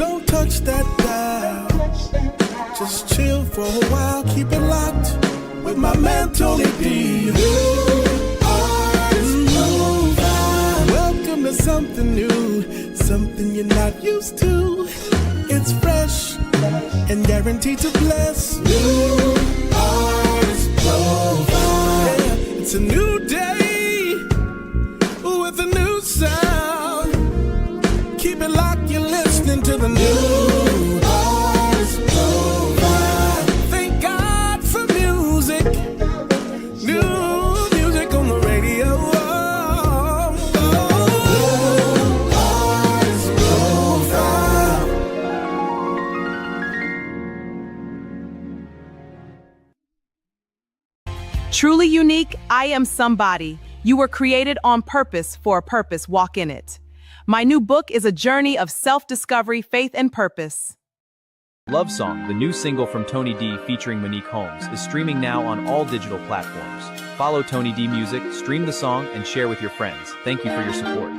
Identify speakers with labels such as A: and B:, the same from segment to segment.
A: Don't touch that dial. Just chill for a while. Keep it locked with my man Tony D. Welcome to something new, something you're not used to. It's fresh and guaranteed to bless. New Artist Profile. Yeah, it's a new day with a new sound. Keep it locked, you're listening to the new Artist Profile. Thank God for music. New music on the radio.
B: Truly unique, I am somebody. You were created on purpose for a purpose. Walk in it. My new book is a journey of self-discovery, faith, and purpose.
C: Love Song, the new single from Tony D featuring Monique Holmes, is streaming now on all digital platforms. Follow Tony D Music, stream the song, and share with your friends. Thank you for your support.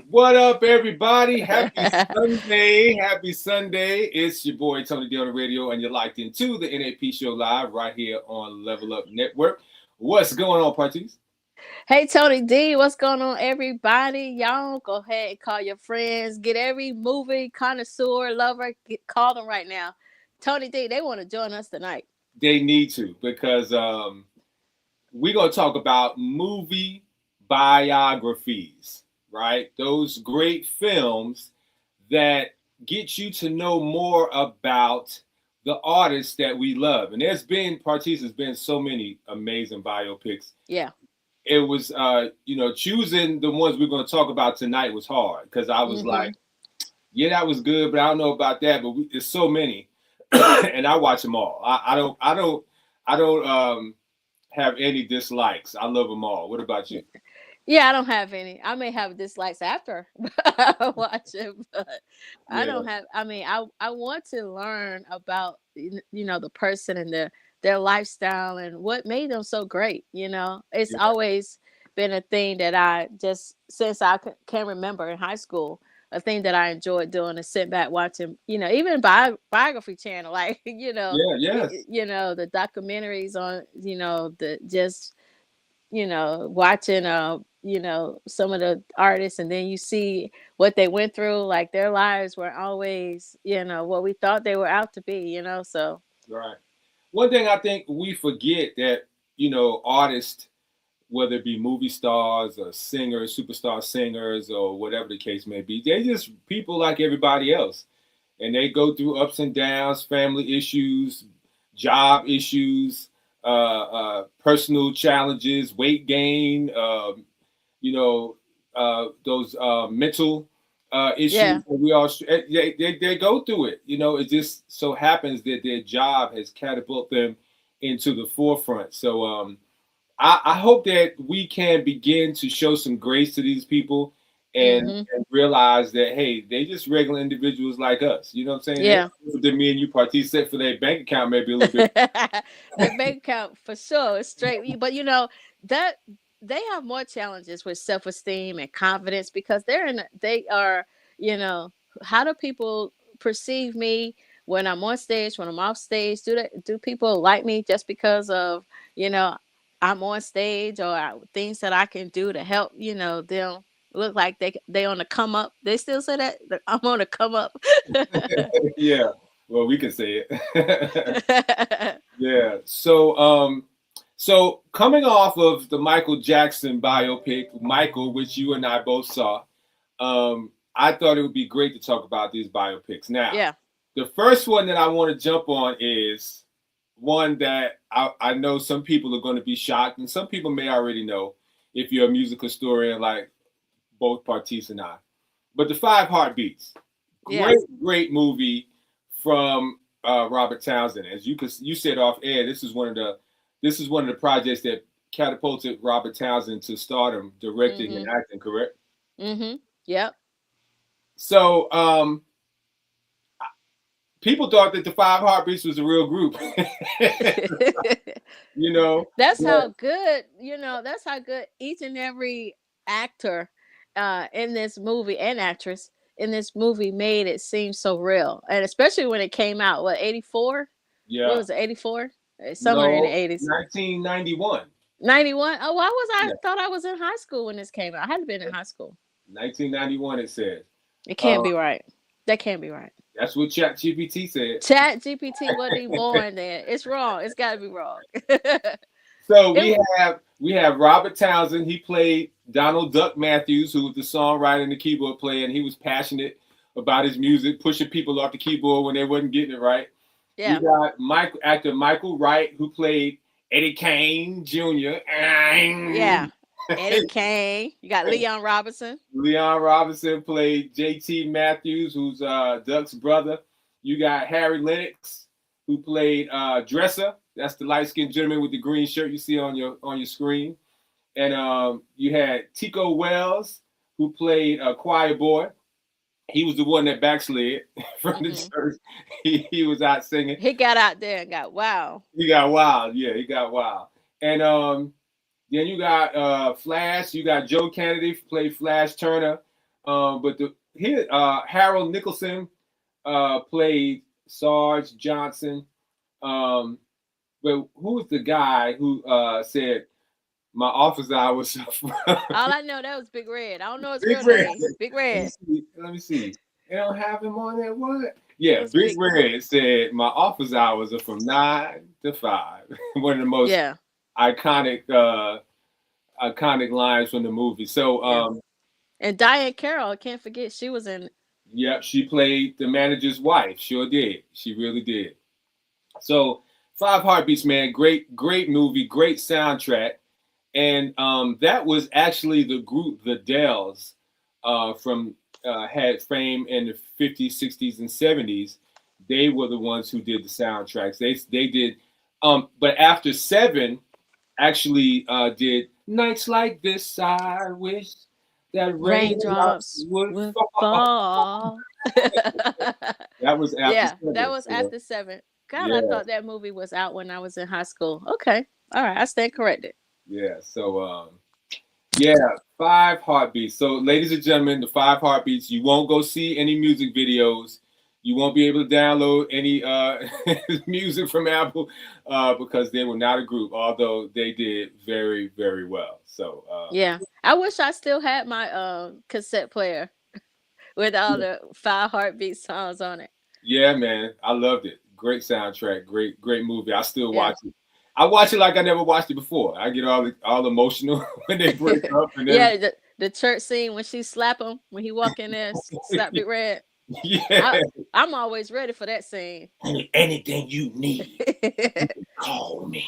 D: What up, everybody? Happy Sunday. Happy Sunday. It's your boy, Tony D on the radio, and you're locked into the NAP Show Live right here on Level Up Network. What's going on, Partice?
E: Hey, Tony D, what's going on, everybody? Y'all go ahead and call your friends. Get every movie connoisseur, lover, call them right now. Tony D, they want to join us tonight.
D: They need to, because we're going to talk about movie biographies. Right? Those great films that get you to know more about the artists that we love. And there's been so many amazing biopics.
E: Yeah.
D: It was, choosing the ones we're going to talk about tonight was hard, because I was like, yeah, that was good, but I don't know about that. But there's so many, and I watch them all. I don't have any dislikes. I love them all. What about you?
E: Yeah, I don't have any. I may have dislikes after I watch it, but I don't have. I mean, I want to learn about the person and their lifestyle and what made them so great. It's always been a thing that I just, since I can remember in high school, a thing that I enjoyed doing is sit back watching. Even biography channel, like the documentaries on watching some of the artists, and then you see what they went through, like their lives weren't always what we thought they were out to be, so
D: right. One thing I think we forget that artists, whether it be movie stars or singers, superstar singers, or whatever the case may be, they're just people like everybody else, and they go through ups and downs, family issues, job issues, personal challenges, weight gain, those mental issues that we all they go through it. It just so happens that their job has catapulted them into the forefront. So I hope that we can begin to show some grace to these people and realize that, hey, they just regular individuals like us. You know what I'm saying?
E: Yeah.
D: That me and you participate for their bank account maybe a little bit.
E: Their bank account for sure is straight, but that they have more challenges with self-esteem and confidence, because they are how do people perceive me when I'm on stage, when I'm off stage? Do people like me just because of I'm on stage, or things that I can do to help them look like they on the come up? They still say that I'm on the come up.
D: Yeah, well, we can say it. Yeah. So coming off of the Michael Jackson biopic, Michael, which you and I both saw, I thought it would be great to talk about these biopics. Now, the first one that I want to jump on is one that I know some people are going to be shocked, and some people may already know if you're a music historian like both Partice and I. But The Five Heartbeats, great movie from Robert Townsend. As you said off air, this is one of the projects that catapulted Robert Townsend to stardom, directing and acting, correct?
E: Mm-hmm. Yep.
D: So people thought that The Five Heartbeats was a real group.
E: That's how good, that's how good each and every actor in this movie, and actress in this movie made it seem so real, and especially when it came out. What, 84?
D: Yeah.
E: What was it? 84? Somewhere in the 80s.
D: 1991.
E: 91. Oh, why was I?
D: Yeah.
E: Thought I was in high school when this came out. I had been in high school.
D: 1991. It says.
E: It can't be right. That can't be right.
D: That's what ChatGPT said.
E: ChatGPT wasn't even born then. It's wrong. It's got to be wrong.
D: So we have Robert Townsend. He played Donald Duck Matthews, who was the songwriter and the keyboard player, and he was passionate about his music, pushing people off the keyboard when they wasn't getting it right.
E: Yeah.
D: We got actor Michael Wright, who played Eddie Kane Jr.
E: Yeah. Eddie Kane. You got Leon Robinson.
D: Leon Robinson played J.T. Matthews, who's Duck's brother. You got Harry Lennox, who played Dresser. That's the light-skinned gentleman with the green shirt you see on your screen. And you had Tico Wells, who played Choir Boy. He was the one that backslid from the church. He was out singing.
E: He got out there and got wild.
D: He got wild. Yeah, he got wild. And then you got Flash. You got Joe Kennedy played Flash Turner. But Harold Nicholson played Sarge Johnson. But who was the guy who said my office hours?
E: All I know, that was Big Red. I don't know his
D: Big
E: real
D: Red.
E: name. Big Red.
D: Let me see. They don't have him on that what? Yeah, Big Red said my office hours are from 9 to 5. One of the most iconic lines from the movie. So
E: and Diane Carroll, I can't forget, she was in.
D: Yep, she played the manager's wife. Sure did. She really did. So 5 Heartbeats, man, great movie, great soundtrack. And that was actually the group, the Dells, from had fame in the 50s, 60s, and 70s. They were the ones who did the soundtracks. They did, but after 7, actually did Nights Like This, I Wish That Raindrops Would Fall. That was after 7.
E: That was after 7. God, I thought that movie was out when I was in high school. Okay, all right, I stand corrected.
D: Yeah, so 5 Heartbeats. So, ladies and gentlemen, the 5 Heartbeats. You won't go see any music videos. You won't be able to download any music from Apple because they were not a group, although they did very, very well. So
E: I wish I still had my cassette player with all the 5 Heartbeat songs on it.
D: Yeah, man, I loved it. Great soundtrack, great movie. I still watch it. I watch it like I never watched it before. I get all emotional when they break up. And
E: the church scene when she slap him when he walk in there, slap Big Red.
D: Yeah,
E: I'm always ready for that scene.
D: Anything you need, call me.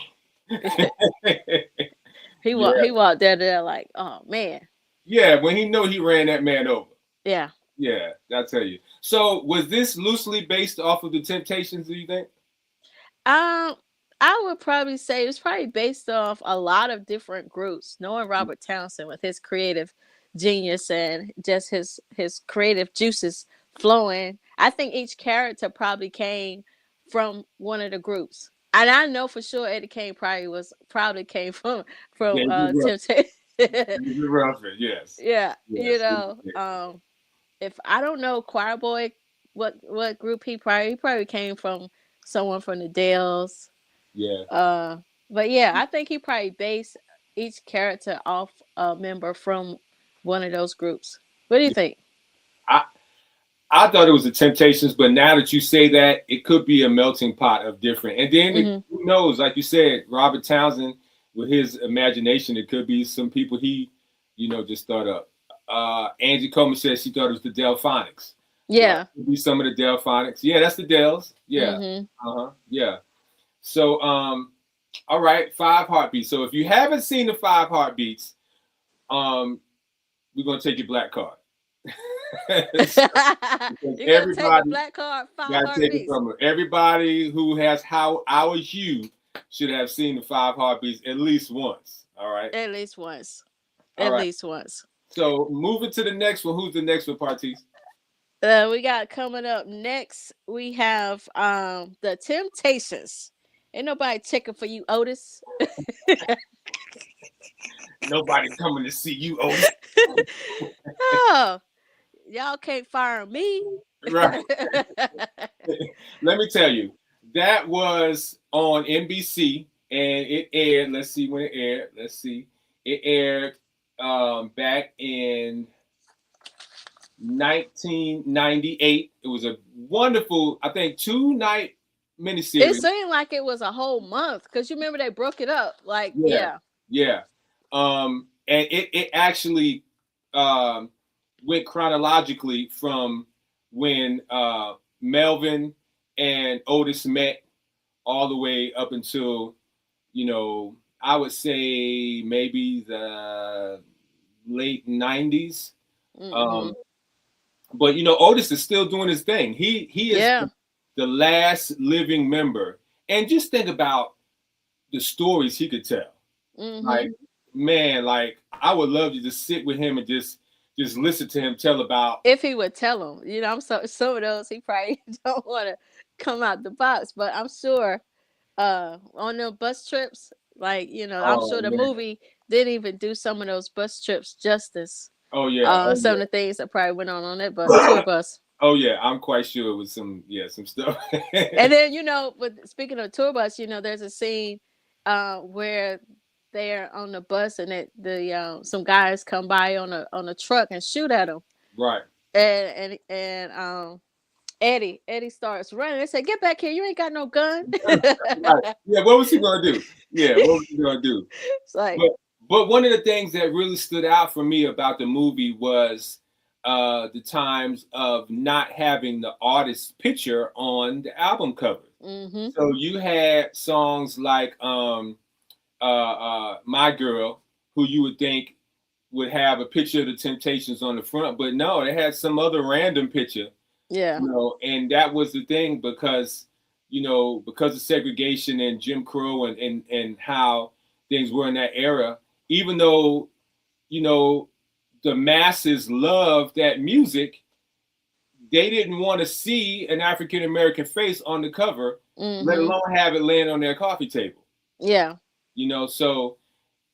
E: He walked there like, oh man.
D: Yeah, when he know he ran that man over.
E: Yeah,
D: I tell you. So was this loosely based off of the Temptations? Do you think?
E: I would probably say it was probably based off a lot of different groups. Knowing Robert Townsend with his creative genius and just his creative juices flowing, I think each character probably came from one of the groups. And I know for sure Eddie Kane probably came from Temptation.
D: Yes.
E: Yeah, you know, if I don't know Choir Boy, what group he probably came from, someone from the Dells.
D: Yeah.
E: But yeah, I think he probably based each character off a member from one of those groups. What do you think?
D: I thought it was the Temptations, but now that you say that, it could be a melting pot of different. And then who knows? Like you said, Robert Townsend, with his imagination, it could be some people he, just thought up. Angee Coman said she thought it was the Delphonics.
E: Yeah,
D: so it could be some of the Delphonics. Yeah, that's the Dells. Yeah. Yeah. So, all right, 5 Heartbeats. So if you haven't seen the 5 Heartbeats, we're gonna take your black card.
E: You're gonna take the black card. 5 Heartbeats.
D: Everybody who has our youth should have seen the 5 Heartbeats at least once. All right.
E: At least once.
D: So moving to the next one. Who's the next one, Partice?
E: We got coming up next. We have the Temptations. Ain't nobody checking for you, Otis.
D: Nobody coming to see you, Otis.
E: Oh, y'all can't fire me.
D: Right. Let me tell you, that was on NBC, and it aired. Let's see when it aired. Let's see. It aired back in 1998. It was a wonderful, I think, 2-night miniseries.
E: It seemed like it was a whole month because you remember they broke it up. Like,
D: yeah. And it actually went chronologically from when Melvin and Otis met all the way up until, I would say maybe the late 90s. Mm-hmm. But Otis is still doing his thing. He is the last living member. And just think about the stories he could tell. Mm-hmm. Like, man, like I would love to just sit with him and just listen to him tell about.
E: If he would tell them, I'm some of those he probably don't want to come out the box, but I'm sure on the bus trips, like I'm sure the movie didn't even do some of those bus trips justice.
D: Oh yeah,
E: some of the things that probably went on that tour bus.
D: Oh yeah, I'm quite sure it was some stuff.
E: And then but speaking of tour bus, there's a scene where they're on the bus and the some guys come by on a truck and shoot at them.
D: Right.
E: And Eddie starts running. They say, "Get back here! You ain't got no gun."
D: Right. Yeah, what was he gonna do? It's like, but one of the things that really stood out for me about the movie was the times of not having the artist's picture on the album cover. Mm-hmm. So you had songs like My Girl, who you would think would have a picture of the Temptations on the front, but no, it had some other random picture.
E: Yeah.
D: And that was the thing because of segregation and Jim Crow and how things were in that era, even though, the masses loved that music, they didn't want to see an African-American face on the cover, mm-hmm. let alone have it laying on their coffee table.
E: Yeah.
D: So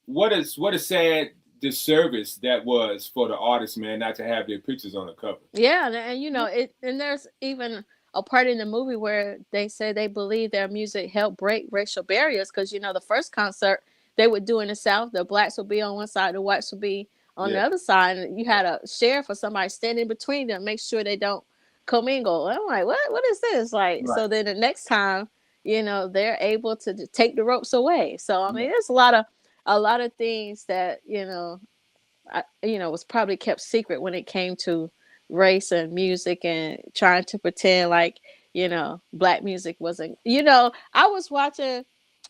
D: what a sad disservice that was for the artists, man, not to have their pictures on the cover.
E: Yeah, and and there's even a part in the movie where they say they believe their music helped break racial barriers because the first concert they would do in the South, the blacks would be on one side, the whites would be on the other side, and you had a sheriff or somebody standing between them, make sure they don't commingle. And I'm like, what is this? Like, right. So then the next time, they're able to take the ropes away. So I mean, there's a lot of things that was probably kept secret when it came to race and music and trying to pretend like black music wasn't.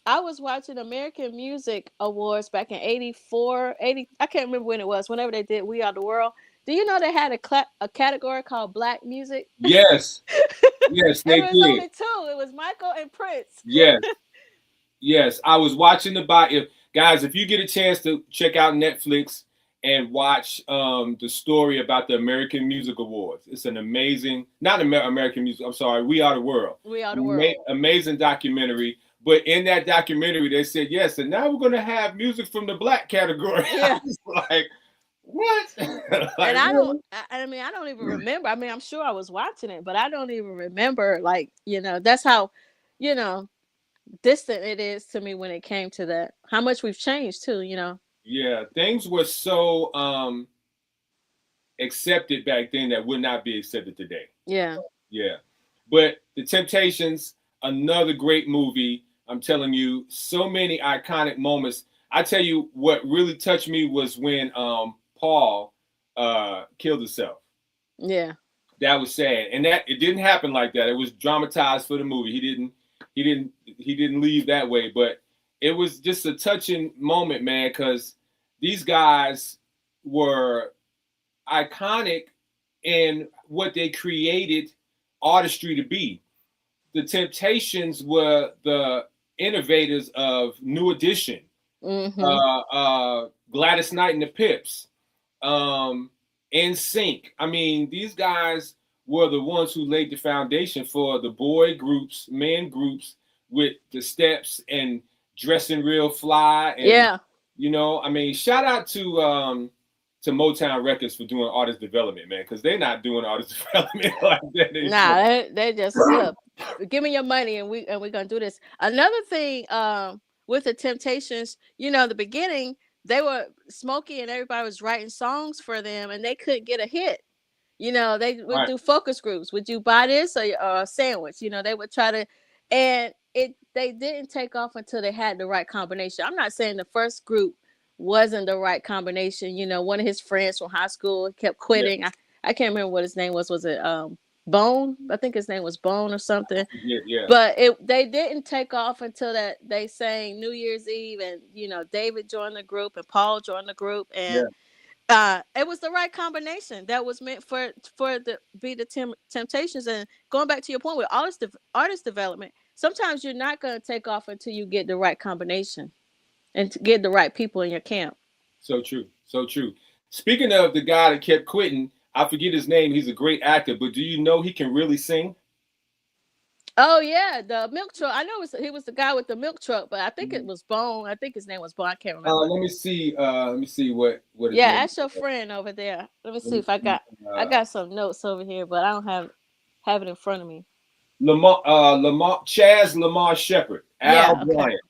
E: I was watching American Music Awards back in 84, 80. I can't remember when it was. Whenever they did We Are the World. Do you know they had a category called Black Music?
D: Yes. Yes, they did.
E: It was only two. It was Michael and Prince.
D: Yes. Yes. I was watching if you get a chance to check out Netflix and watch the story about the American Music Awards. It's an amazing, not American Music, I'm sorry, We Are the World.
E: We Are the World.
D: Amazing documentary. But in that documentary, they said, yes, and now we're going to have music from the black category. Yeah. I was like, what?
E: And I don't even remember. I mean, I'm sure I was watching it, but I don't even remember, that's how, distant it is to me when it came to that. How much we've changed too,
D: Yeah, things were so accepted back then that would not be accepted today.
E: Yeah.
D: Yeah. But The Temptations, another great movie. I'm telling you, so many iconic moments. I tell you what really touched me was when Paul killed himself.
E: Yeah.
D: That was sad. And that it didn't happen like that. It was dramatized for the movie. He didn't leave that way, but it was just a touching moment, man, because these guys were iconic in what they created artistry to be. The Temptations were the innovators of New Edition, mm-hmm. Gladys Knight and the Pips, NSYNC. I mean, these guys were the ones who laid the foundation for the boy groups, men groups with the steps and dressing real fly. And,
E: yeah.
D: I mean, shout out to to Motown Records for doing artist development, man, because they're not doing artist development like that.
E: Nah, they just look, give me your money and we're gonna do this. Another thing with the Temptations, you know, the beginning, they were Smokey and everybody was writing songs for them and they couldn't get a hit. You know, they would do focus groups. Would you buy this or a sandwich? You know, they would try to, and they didn't take off until they had the right combination. I'm not saying the first group wasn't the right combination. You know, one of his friends from high school kept quitting. Yeah. I can't remember what his name was. Was it Bone? I think his name was Bone or something.
D: Yeah.
E: But they didn't take off until that they sang New Year's Eve, and you know, David joined the group and Paul joined the group, and it was the right combination that was meant for the Temptations. And going back to your point with artist development, sometimes you're not going to take off until you get the right combination and to get the right people in your camp.
D: So true. So true. Speaking of the guy that kept quitting, I forget his name. He's a great actor, but do you know he can really sing?
E: Oh yeah, the milk truck. I know he was the guy with the milk truck, but I think it was Bone. I think his name was Bone. I can't remember.
D: Let me see what.
E: Yeah, ask your friend over there. Let me see if I got some notes over here, but I don't have it in front of me.
D: Chaz Lamar Shepherd, Al Bryant.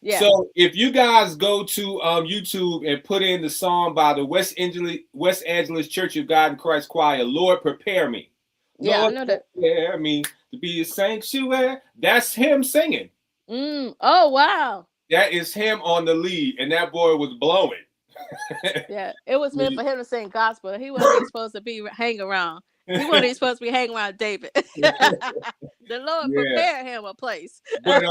E: Yeah.
D: So if you guys go to YouTube and put in the song by the West Angeles Church of God in Christ Choir, Lord Prepare Me.
E: Yeah,
D: Lord,
E: I know that.
D: Prepare me to be a sanctuary. That's him singing.
E: Oh, wow.
D: That is him on the lead, and that boy was blowing.
E: Yeah, it was meant for him to sing gospel. He wasn't supposed to be hang around. He wasn't supposed to be hanging around David. The Lord prepared him a place.
D: But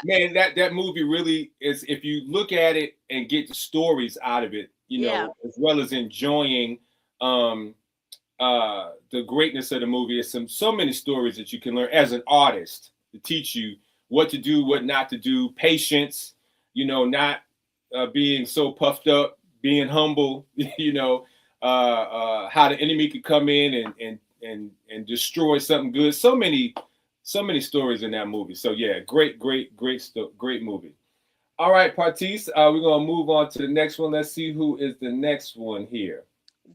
D: man, that movie really is, if you look at it and get the stories out of it, you know, as well as enjoying the greatness of the movie. It's so many stories that you can learn as an artist to teach you what to do, what not to do, patience, you know, not being so puffed up, being humble, you know, how the enemy could come in and destroy something good. So many stories in that movie. So yeah, great movie. All right, Partice, we're gonna move on to the next one. Let's see who is the next one here.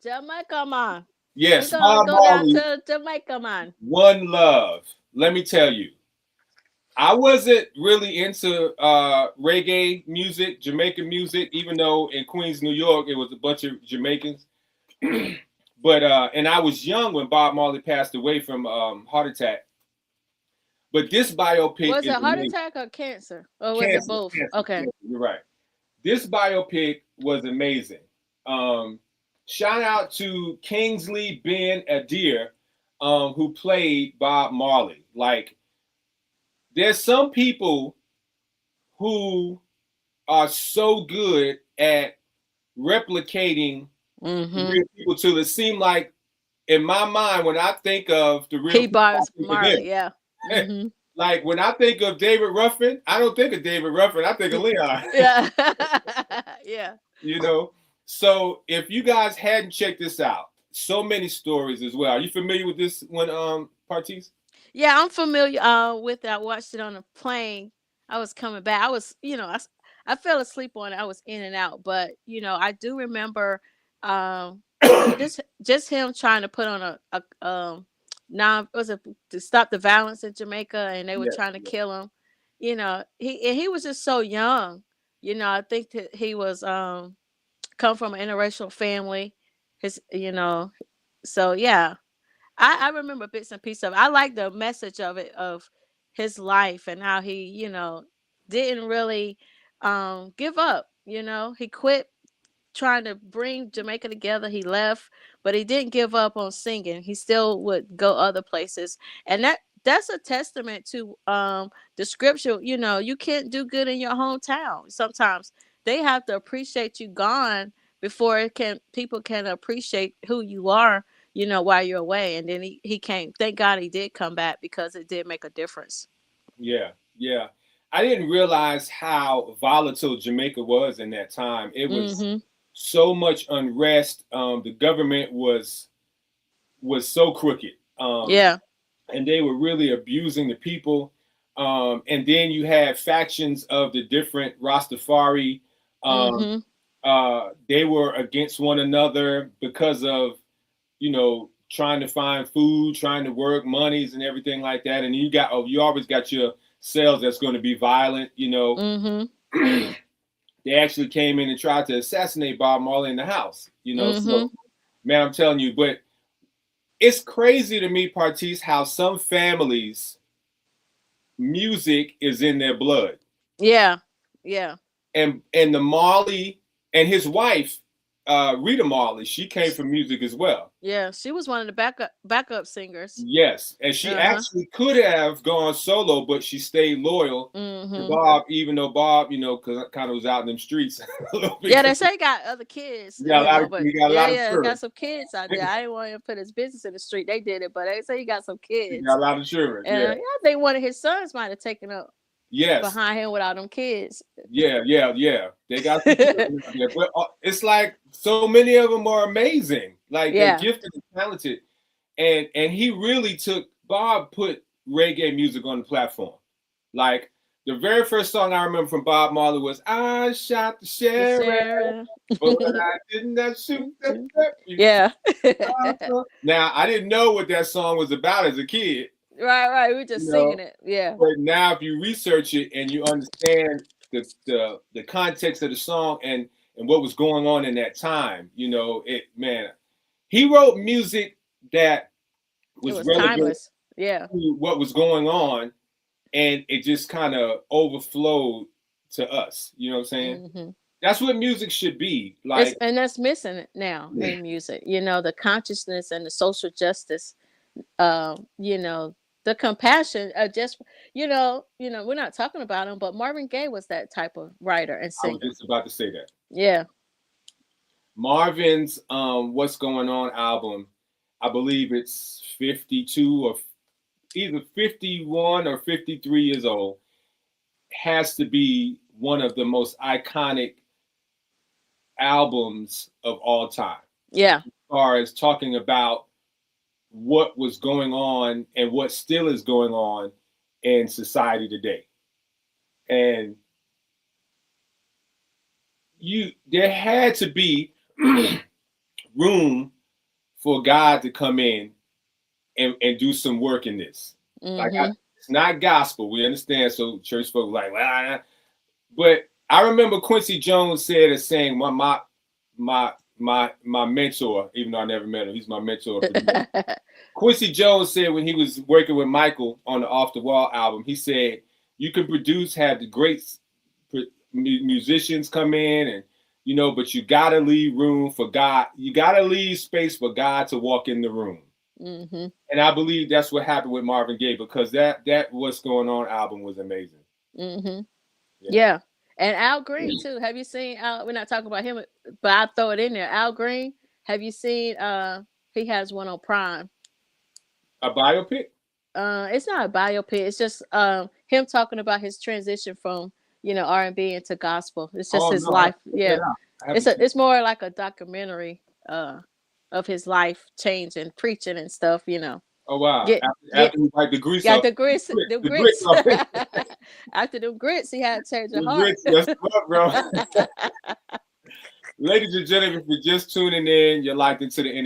E: Jamaica Man.
D: Yes,
E: we're gonna go down to Jamaica Man.
D: One Love. Let me tell you, I wasn't really into reggae music, Jamaican music, even though in Queens, New York, it was a bunch of Jamaicans. But and I was young when Bob Marley passed away from heart attack. But this biopic
E: was it heart attack or cancer? Or was it both?
D: Cancer,
E: okay.
D: You're right. This biopic was amazing. Shout out to Kingsley Ben Adir, who played Bob Marley. Like, there's some people who are so good at replicating real people till it seemed like, in my mind, when I think of the real
E: Bob Marley,
D: like when I think of David Ruffin, I don't think of David Ruffin, I think of Leon.
E: Yeah.
D: You know, so if you guys hadn't checked this out, so many stories as well. Are you familiar with this one, Partice?
E: Yeah, I'm familiar with it. I watched it on a plane. I was coming back. I was, you know, I fell asleep on it. I was in and out, but you know, I do remember just him trying to put on to stop the violence in Jamaica, and they were trying to kill him. You know, he was just so young. You know, I think that he was come from an interracial family. You know, so yeah. I remember bits and pieces of it. I like the message of it, of his life and how he, you know, didn't really give up. You know, he quit trying to bring Jamaica together. He left, but he didn't give up on singing. He still would go other places. And that's a testament to the scripture. You know, you can't do good in your hometown. Sometimes they have to appreciate you gone before people can appreciate who you are, you know, while you're away. And then he came. Thank God he did come back, because it did make a difference. Yeah.
D: I didn't realize how volatile Jamaica was in that time. It was so much unrest. The government was so crooked. And they were really abusing the people. And then you had factions of the different Rastafari They were against one another because of, trying to find food, trying to work monies and everything like that. And you always got your cells that's going to be violent,
E: Mm-hmm.
D: They actually came in and tried to assassinate Bob Marley in the house,
E: Mm-hmm.
D: So, man, I'm telling you, but it's crazy to me, Partice, how some families, music is in their blood.
E: Yeah. Yeah.
D: And the Marley and his wife, Rita Marley, she came from music as well.
E: Yeah, she was one of the backup singers.
D: Yes, and she actually could have gone solo, but she stayed loyal to Bob, even though Bob, because kind of was out in them streets.
E: Yeah, they say he got other kids.
D: He got
E: got some kids out there. I didn't want him to put his business in the street. They did it, but they say he got some kids.
D: He got a lot of children.
E: And I think one of his sons might have taken up.
D: Yes.
E: Behind him with all them kids.
D: Yeah. They got some children out there. But it's like so many of them are amazing. Like they're gifted and talented. And he really Bob put reggae music on the platform. Like the very first song I remember from Bob Marley was "I Shot the Sheriff, but I didn't shoot that."
E: Yeah.
D: Now I didn't know what that song was about as a kid.
E: Right. We were just singing it. Yeah.
D: But now if you research it and you understand the context of the song and what was going on in that time, he wrote music that was relevant
E: timeless. Yeah.
D: to what was going on, and it just kind of overflowed to us. You know what I'm saying?
E: Mm-hmm.
D: That's what music should be like,
E: and that's missing now in music. The consciousness and the social justice. The compassion. We're not talking about him, but Marvin Gaye was that type of writer and singer.
D: I was just about to say that.
E: Yeah.
D: Marvin's What's Going On album, I believe it's 52 or either 51 or 53 years old, has to be one of the most iconic albums of all time.
E: Yeah.
D: As far as talking about what was going on and what still is going on in society today. And there had to be room for God to come in and do some work in this.
E: Mm-hmm.
D: It's not gospel, we understand. So church folk like, but I remember Quincy Jones said as saying, my mentor, even though I never met him, he's my mentor. Quincy Jones said when he was working with Michael on the Off the Wall album, he said, you can have the great musicians come in and, but you got to leave room for God. You got to leave space for God to walk in the room.
E: Mm-hmm.
D: And I believe that's what happened with Marvin Gaye, because that What's Going On album was amazing.
E: Mm-hmm. Yeah. And Al Green too. Have you seen Al? We're not talking about him, but I'll throw it in there. Al Green. Have you seen? He has one on Prime.
D: A biopic?
E: It's not a biopic. It's just him talking about his transition from R&B into gospel. It's just his life. Yeah. It's more like a documentary of his life change and preaching and stuff.
D: Oh wow! After you wipe the grease
E: got
D: off.
E: the grits. After them grits, he had to change the heart.
D: That's what, bro. Ladies and gentlemen, if you're just tuning in, you're locked into the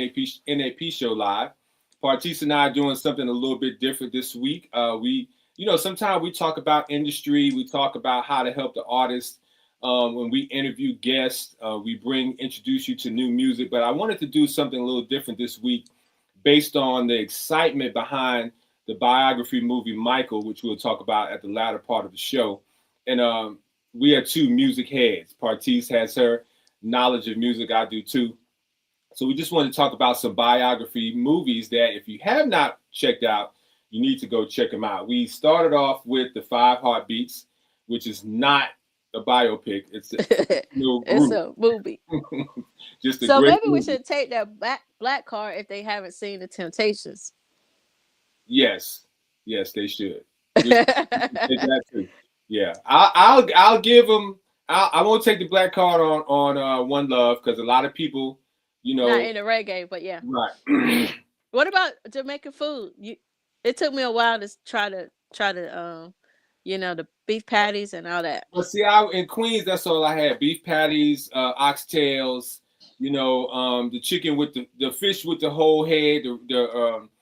D: NAP show live. Partice and I are doing something a little bit different this week. Sometimes we talk about industry, we talk about how to help the artist. When we interview guests, we introduce you to new music. But I wanted to do something a little different this week, based on the excitement behind the biography movie Michael, which we'll talk about at the latter part of the show. And we are two music heads. Partice has her knowledge of music, I do too. So we just want to talk about some biography movies that if you have not checked out, you need to go check them out. We started off with The Five Heartbeats, which is not a biopic. It's a
E: movie.
D: So
E: maybe
D: movie.
E: We should take that black card if they haven't seen The Temptations.
D: Yes, they should. That too. Yeah, I'll give them. I won't take the black card on One Love, because a lot of people,
E: not into reggae, but yeah.
D: Right.
E: What about Jamaican food? It took me a while to try to beef patties and all that.
D: Well, see, in Queens, that's all I had: beef patties, oxtails. The chicken with the fish with the whole head.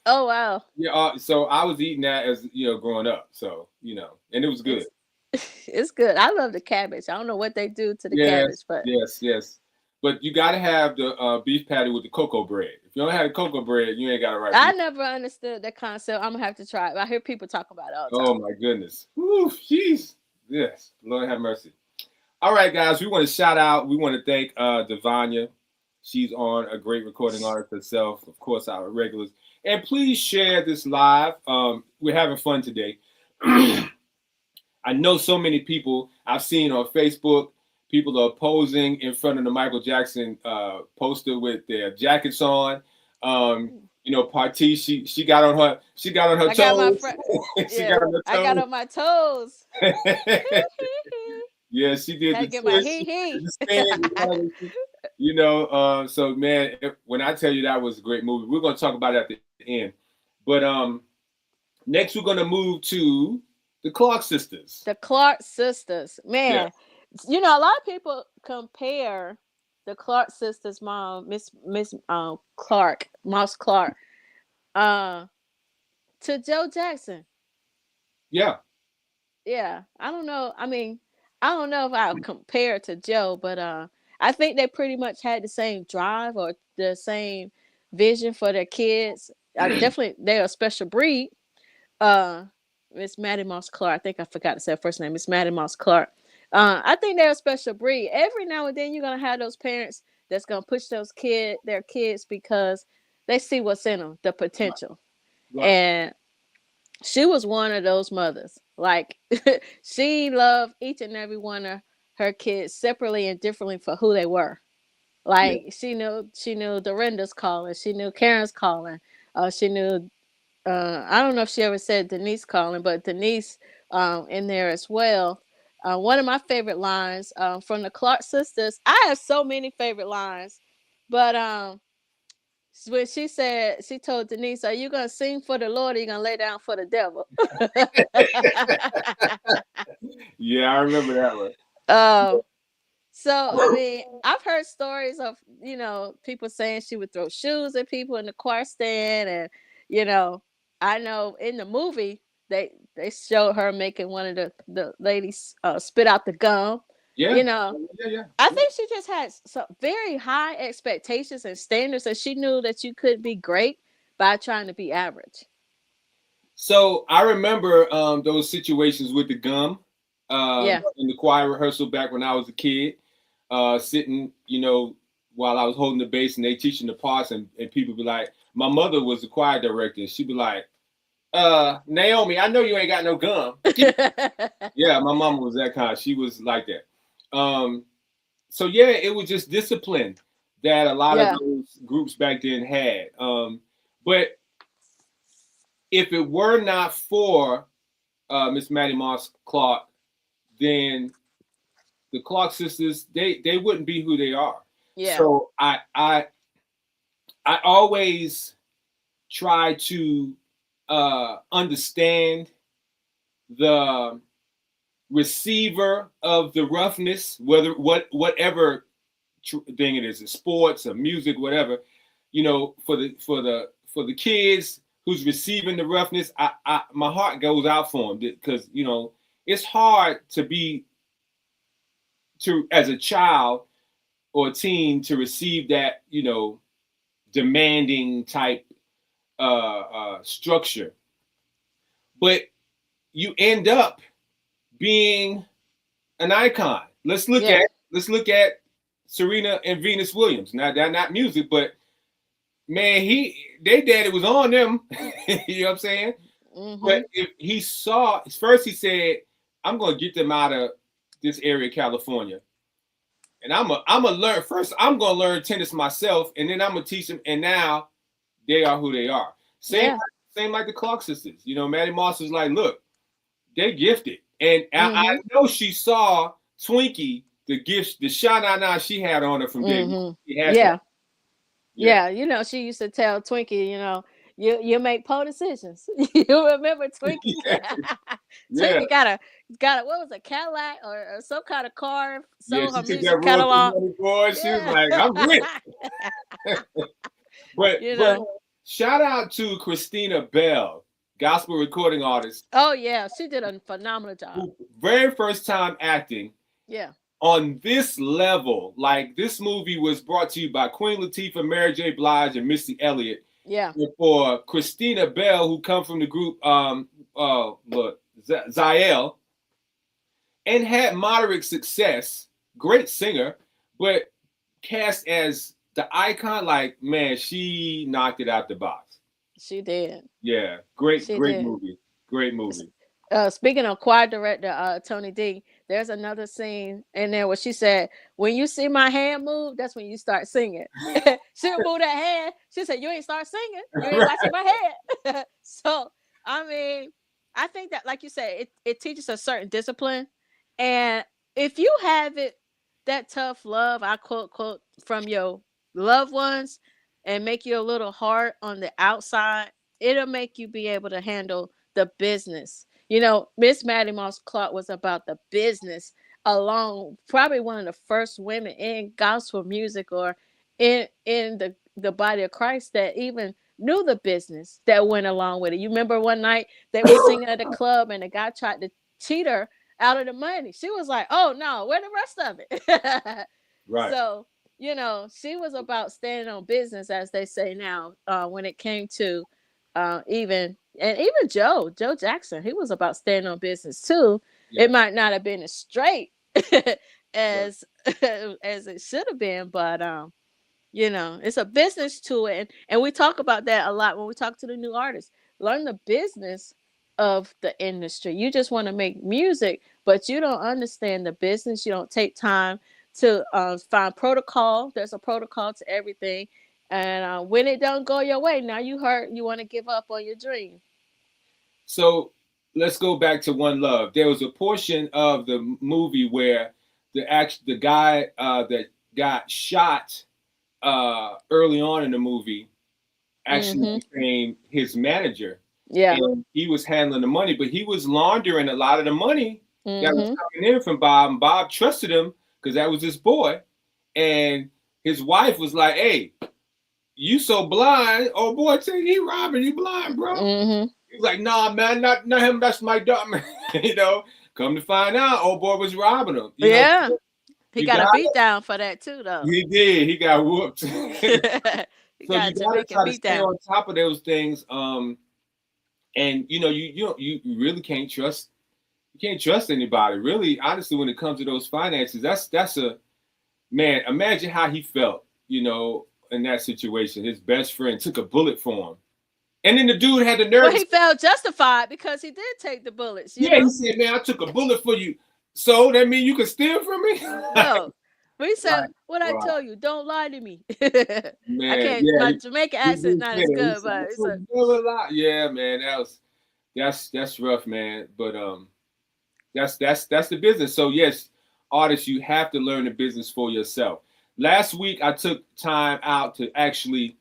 E: Oh wow.
D: Yeah. So I was eating that as growing up. So and it was good.
E: It's good. I love the cabbage. I don't know what they do to the cabbage, but
D: yes. But you got to have the beef patty with the cocoa bread. If you don't have the cocoa bread, you ain't got it right.
E: I never understood that concept. I'm gonna have to try it. I hear people talk about it all the time.
D: Oh my goodness. Whew, jeez. Yes. Lord have mercy. All right, guys. We want to shout out. We want to thank Devanya. She's on a great recording artist herself. Of course, our regulars. And please share this live. We're having fun today. I know so many people I've seen on Facebook. People are posing in front of the Michael Jackson poster with their jackets on. Partice, she got on her toes.
E: I got on my toes.
D: Yeah, she did.
E: I get my hee.
D: So man, when I tell you that was a great movie, we're gonna talk about it at the end. But next we're gonna move to the Clark sisters.
E: The Clark sisters, man. Yeah. A lot of people compare the Clark sisters' mom, Miss Clark, Moss Clark, to Joe Jackson.
D: Yeah.
E: Yeah. I don't know. I mean, I don't know if I would compare to Joe, but I think they pretty much had the same drive or the same vision for their kids. Definitely, they're a special breed. Miss Maddie Moss Clark. I think I forgot to say her first name. Miss Maddie Moss Clark. I think they're a special breed. Every now and then, you're gonna have those parents that's gonna push their kids because they see what's in them, the potential. Right. And she was one of those mothers. Like she loved each and every one of her kids separately and differently for who they were. Like she knew Dorinda's calling, she knew Karen's calling, she knew I don't know if she ever said Denise calling, but Denise in there as well. One of my favorite lines from the Clark sisters. I have so many favorite lines, but when she told Denise, "Are you gonna sing for the Lord or are you gonna lay down for the devil?"
D: Yeah, I remember that one.
E: So I mean, I've heard stories of people saying she would throw shoes at people in the choir stand, and I know in the movie they showed her making one of the ladies spit out the gum.
D: Yeah.
E: I think she just had some very high expectations and standards, and she knew that you could be great by trying to be average.
D: So I remember those situations with the gum in the choir rehearsal back when I was a kid, sitting, while I was holding the bass and they teaching the parts, and people be like, my mother was the choir director. She'd be like, Naomi, I know you ain't got no gum. Yeah, my mama was that kind. She was like that. So yeah, it was just discipline that a lot of those groups back then had. But if it were not for Miss Maddie Moss Clark, then the Clark sisters, they wouldn't be who they are.
E: Yeah.
D: So I always try to understand the receiver of the roughness, whatever thing it is, in sports or music, whatever, for the kids who's receiving the roughness, my heart goes out for them, because it's hard as a child or a teen to receive that demanding type structure, but you end up being an icon. Let's look at Serena and Venus Williams. Now they're not music, but man, their daddy was on them. You know what I'm saying? Mm-hmm. But if he saw first, he said, "I'm gonna get them out of this area, California, and I'm gonna learn first. I'm gonna learn tennis myself, and then I'm gonna teach them." And now they are who they are. Same like the Clark sisters. Maddie Moss was like, "Look, they're gifted," and I know she saw Twinkie, the gifts, the sha-na-na she had on her from day one.
E: Yeah. She used to tell Twinkie, you make poor decisions. You remember Twinkie? So you got what was a Cadillac or some kind of car?
D: Yeah,
E: Sold her
D: she took
E: music
D: that
E: catalog.
D: royalty money for it. She was like, I'm rich. But shout out to Christina Bell, gospel recording artist.
E: Oh yeah, she did a phenomenal job.
D: Very first time acting.
E: Yeah.
D: On this level, like this movie was brought to you by Queen Latifah, Mary J. Blige, and Missy Elliott.
E: Yeah.
D: And for Christina Bell, who come from the group Zael, and had moderate success, great singer, but cast as the icon, like, man, she knocked it out the box.
E: She did.
D: Yeah, great movie. Great movie.
E: Speaking of choir director Tony D, there's another scene in there where she said, when you see my hand move, that's when you start singing. She'll move that hand. She said, you ain't start singing. You ain't watching my head. So, I mean, I think that, like you said, it teaches a certain discipline. And if you have it, that tough love, I quote, from your loved ones and make you a little hard on the outside, it'll make you be able to handle the business. You know, Miss Maddie Moss Clark was about the business alone, probably one of the first women in gospel music or in the body of Christ that even knew the business that went along with it. You remember one night they were singing at a club and the guy tried to cheat her out of the money. She was like, oh no, where the rest of it?
D: Right.
E: So, you know, she was about standing on business, as they say now, when it came to even Joe Jackson, he was about standing on business too. Yeah. It might not have been as straight as it should have been, but you know, it's a business to it. And we talk about that a lot when we talk to the new artists. Learn the business of the industry. You just want to make music, but you don't understand the business. You don't take time to find protocol. There's a protocol to everything. And when it don't go your way, now you hurt, you want to give up on your dream.
D: So let's go back to One Love. There was a portion of the movie where the guy that got shot early on in the movie actually became his manager.
E: Yeah.
D: And he was handling the money, but he was laundering a lot of the money that was coming in from Bob. And Bob trusted him because that was his boy. And his wife was like, hey, you so blind. Oh boy, he robbing you blind, bro. He's like, nah, man, not him. That's my daughter. You know, come to find out, old boy was robbing him. You know?
E: He got a beat down for that too, though.
D: He did. He got whooped. So you
E: gotta
D: try to stay on top of those things. And you know, you really can't trust. You can't trust anybody, really. Honestly, when it comes to those finances, that's a man. Imagine how he felt, you know, in that situation. His best friend took a bullet for him. And then the dude had the nerve.
E: Well, he felt justified because he did take the bullets. You know?
D: He said, man, I took a bullet for you. So that means you can steal from me?
E: No. He said, what I tell you, don't lie to me.
D: Man,
E: I can't, my Jamaican accent not as good, but it's a
D: yeah, man, that's rough, man. But that's the business. So yes, artists, you have to learn the business for yourself. Last week I took time out to actually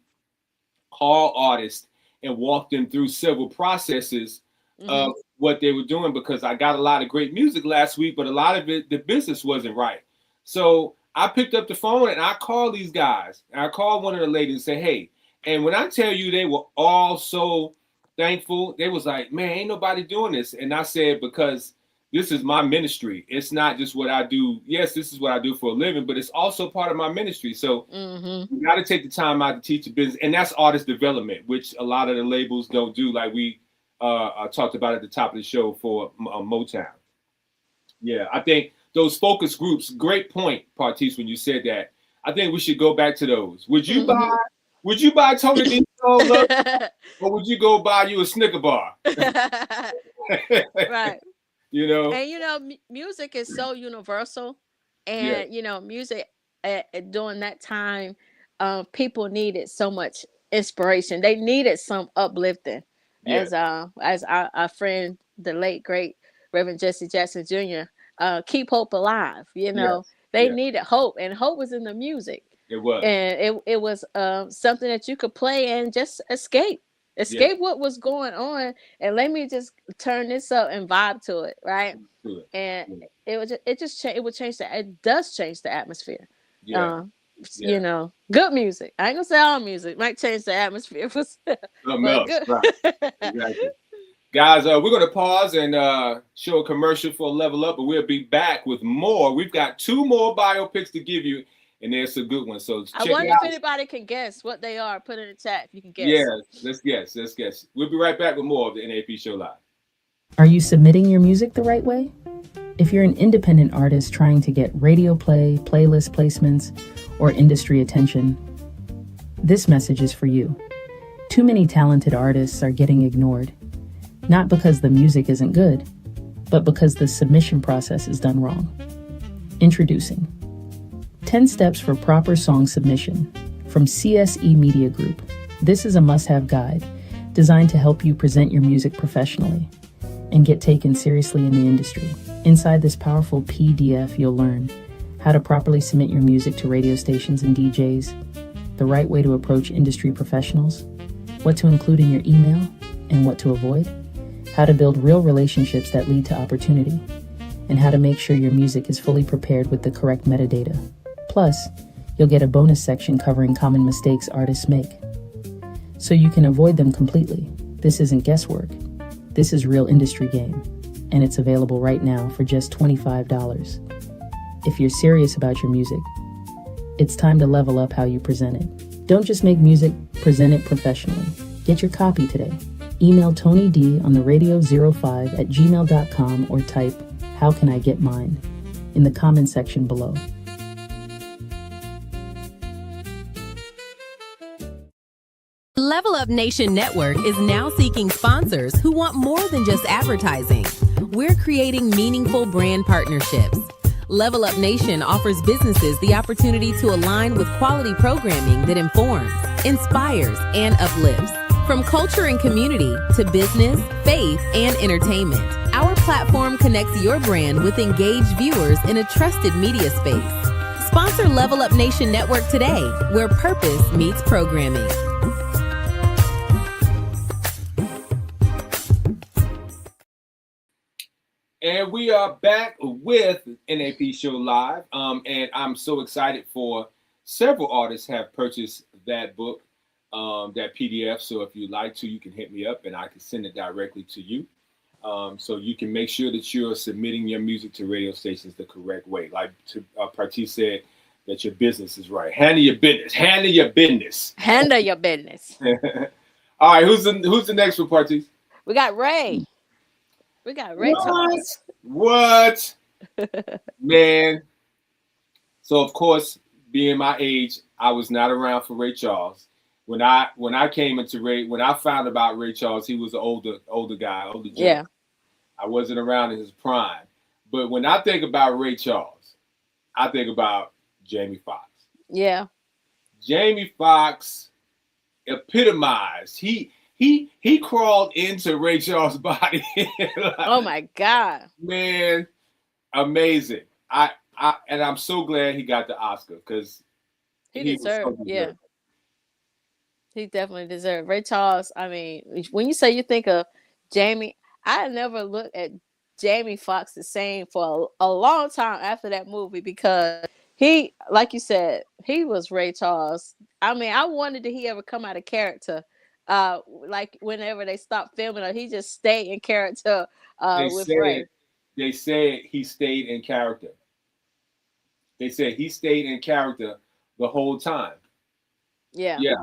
D: call artists and walk them through several processes of what they were doing, because I got a lot of great music last week, but a lot of it, the business wasn't right. So I picked up the phone and I called these guys. And I called one of the ladies and said, hey, and when I tell you they were all so thankful, they was like, man, ain't nobody doing this. And I said, because this is my ministry. It's not just what I do. Yes, this is what I do for a living, but it's also part of my ministry. So you got to take the time out to teach the business. And that's artist development, which a lot of the labels don't do, like we talked about at the top of the show for Motown. Yeah, I think those focus groups, great point, Partice, when you said that. I think we should go back to those. Would you buy Tony D or would you go buy you a Snicker bar?
E: Right.
D: You know,
E: and you know, music is so universal, and you know, music during that time, people needed so much inspiration. They needed some uplifting, as our friend, the late great Reverend Jesse Jackson Jr. Keep hope alive. You know, they needed hope, and hope was in the music.
D: It was,
E: and it was something that you could play and just escape. Escape what was going on, and let me just turn this up and vibe to it, right? And it would change it does change the atmosphere. You know, good music. I ain't gonna say all music might change the atmosphere, but good.
D: Right. Exactly. Guys, we're going to pause and show a commercial for Level Up, but we'll be back with more. We've got 2 more biopics to give you, and there's a good one. So
E: I wonder if anybody can guess what they are. Put in the chat if you can guess.
D: Yeah, let's guess. We'll be right back with more of the NAP Show Live.
F: Are you submitting your music the right way? If you're an independent artist trying to get radio play, playlist placements, or industry attention, this message is for you. Too many talented artists are getting ignored. Not because the music isn't good, but because the submission process is done wrong. Introducing 10 Steps for Proper Song Submission from CSE Media Group. This is a must-have guide designed to help you present your music professionally and get taken seriously in the industry. Inside this powerful PDF, you'll learn how to properly submit your music to radio stations and DJs, the right way to approach industry professionals, what to include in your email and what to avoid, how to build real relationships that lead to opportunity, and how to make sure your music is fully prepared with the correct metadata. Plus, you'll get a bonus section covering common mistakes artists make, so you can avoid them completely. This isn't guesswork. This is real industry game, and it's available right now for just $25. If you're serious about your music, it's time to level up how you present it. Don't just make music, present it professionally. Get your copy today. Email Tony D on the radio05@gmail.com or type, "How can I get mine?" in the comment section below.
G: Level Up Nation Network is now seeking sponsors who want more than just advertising. We're creating meaningful brand partnerships. Level Up Nation offers businesses the opportunity to align with quality programming that informs, inspires, and uplifts. From culture and community to business, faith, and entertainment, our platform connects your brand with engaged viewers in a trusted media space. Sponsor Level Up Nation Network today, where purpose meets programming.
D: And we are back with NAP Show Live. And I'm so excited for several artists have purchased that book. That PDF. So if you'd like to, you can hit me up and I can send it directly to you. So you can make sure that you're submitting your music to radio stations the correct way. Like Partice said, that your business is right. Handle your business. Handle your business.
E: Handle your business.
D: All right, who's the next one, Partice?
E: We got Ray. We got Ray.
D: What? Man. So of course, being my age, I was not around for Ray Charles. When I came into Ray, when I found about Ray Charles, he was an older guy, older gentleman.
E: Yeah.
D: I wasn't around in his prime. But when I think about Ray Charles, I think about Jamie Foxx.
E: Yeah.
D: Jamie Foxx epitomized. He crawled into Ray Charles' body. Like,
E: oh my God.
D: Man, amazing. And I'm so glad he got the Oscar because
E: he deserved. Yeah. He definitely deserved. Ray Charles, I mean, when you say you think of Jamie, I never looked at Jamie Foxx the same for a long time after that movie because he, like you said, he was Ray Charles. I mean, I wondered did he ever come out of character? Like whenever they stopped filming, or he just stayed in character with Ray.
D: They said he stayed in character. They said he stayed in character the whole time.
E: Yeah.
D: Yeah.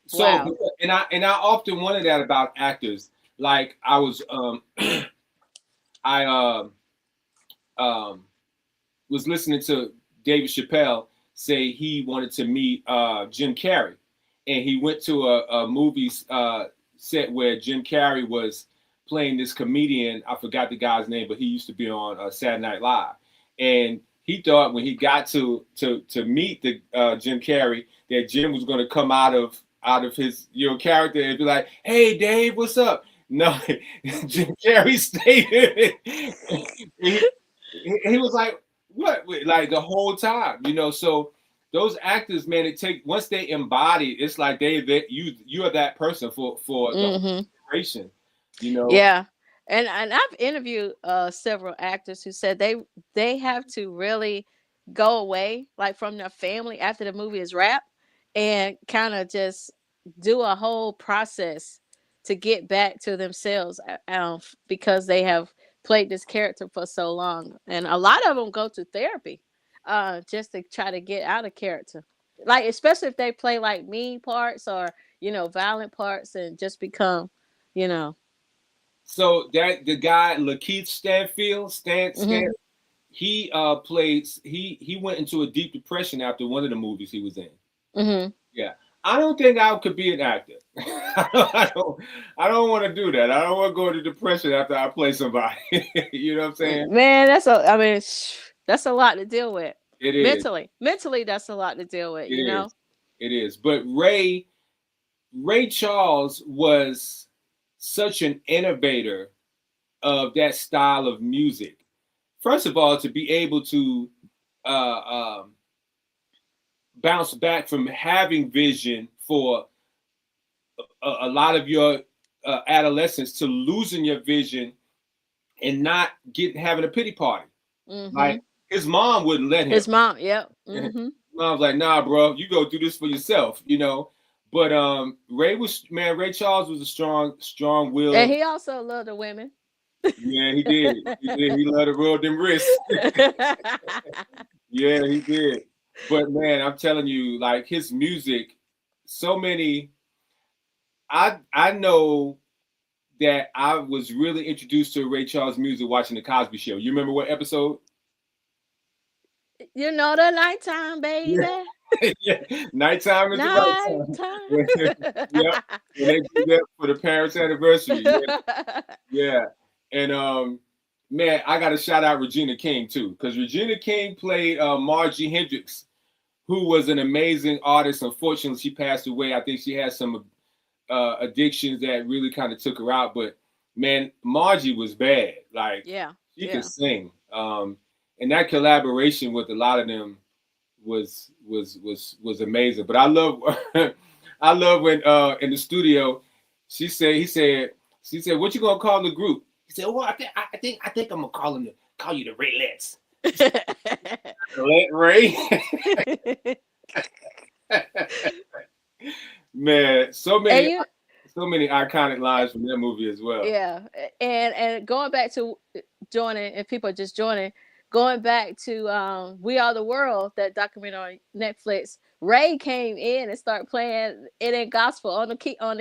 D: So, wow. and I often wonder that about actors. Like I was, was listening to David Chappelle say he wanted to meet Jim Carrey, and he went to a movie set where Jim Carrey was playing this comedian. I forgot the guy's name, but he used to be on Saturday Night Live, and he thought when he got to meet the Jim Carrey that Jim was going to come out of his character and be like, "Hey Dave, what's up?" No, Jim Carrey stayed. he was like, "What?" Like the whole time, So those actors, man, it take once they embody, it's like you are that person for the generation, you know.
E: Yeah. And I've interviewed several actors who said they have to really go away like from their family after the movie is wrapped and kind of just do a whole process to get back to themselves because they have played this character for so long. And a lot of them go to therapy just to try to get out of character. Like especially if they play like mean parts or, violent parts and just become,
D: So that the guy Lakeith Stanfield, he he went into a deep depression after one of the movies he was in. Yeah. I don't think I could be an actor. I don't want to do that. I don't want to go into depression after I play somebody. You know what I'm saying?
E: Man, that's a lot to deal with.
D: It is.
E: Mentally, that's a lot to deal with,
D: It is. But Ray Charles was such an innovator of that style of music. First of all, to be able to bounce back from having vision for a lot of your adolescence to losing your vision and not having a pity party. Like his mom wouldn't let him.
E: His mom, yep.
D: Mom's like, nah, bro, you go do this for yourself, But Ray Charles was a strong will.
E: And he also loved the women.
D: Yeah, he did. He loved to roll them wrists. Yeah, he did. But man, I'm telling you, like his music, so many. I know that I was really introduced to Ray Charles music watching the Cosby Show. You remember what episode?
E: The nighttime, baby.
D: Yeah. Nighttime is the right time. Yeah. And they do that for the parents' anniversary. Yeah. And man, I gotta shout out Regina King too, because Regina King played Margie Hendricks, who was an amazing artist. Unfortunately, she passed away. I think she had some addictions that really kind of took her out. But man, Margie was bad. Like, she could sing. And that collaboration with a lot of them was amazing. But I love when in the studio he said, what you gonna call the group? He said, well, I think I'm gonna call you the Raylets. Ray. Man, so many iconic lines from that movie as well.
E: Yeah, and going back to joining, and people are just joining, going back to We Are the World, that documentary on Netflix. Ray came in and started playing it in gospel on the keyboard,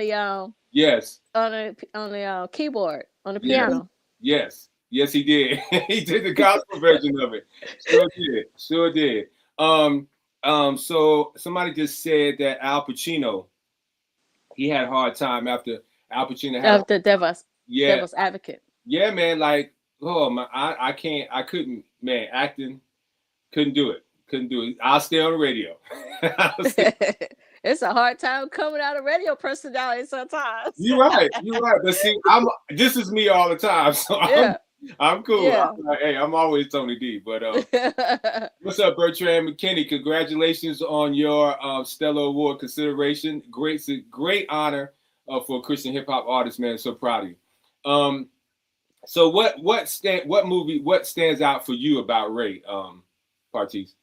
E: on the piano.
D: Yes, he did. He did the gospel version of it. Sure did. So somebody just said that Al Pacino, he had a hard time after Al Pacino had
E: the Devil's Advocate.
D: Yeah, man. Like, I couldn't, man. Acting, couldn't do it. I'll stay on the radio.
E: It's a hard time coming out of radio personality sometimes.
D: You're right. But see, this is me all the time, so I'm cool.
E: Yeah.
D: I'm always Tony D. But what's up, Bertrand McKinney? Congratulations on your Stellar Award consideration. Great honor for a Christian hip hop artist, man. So proud of you. So what stands out for you about Ray, Partice?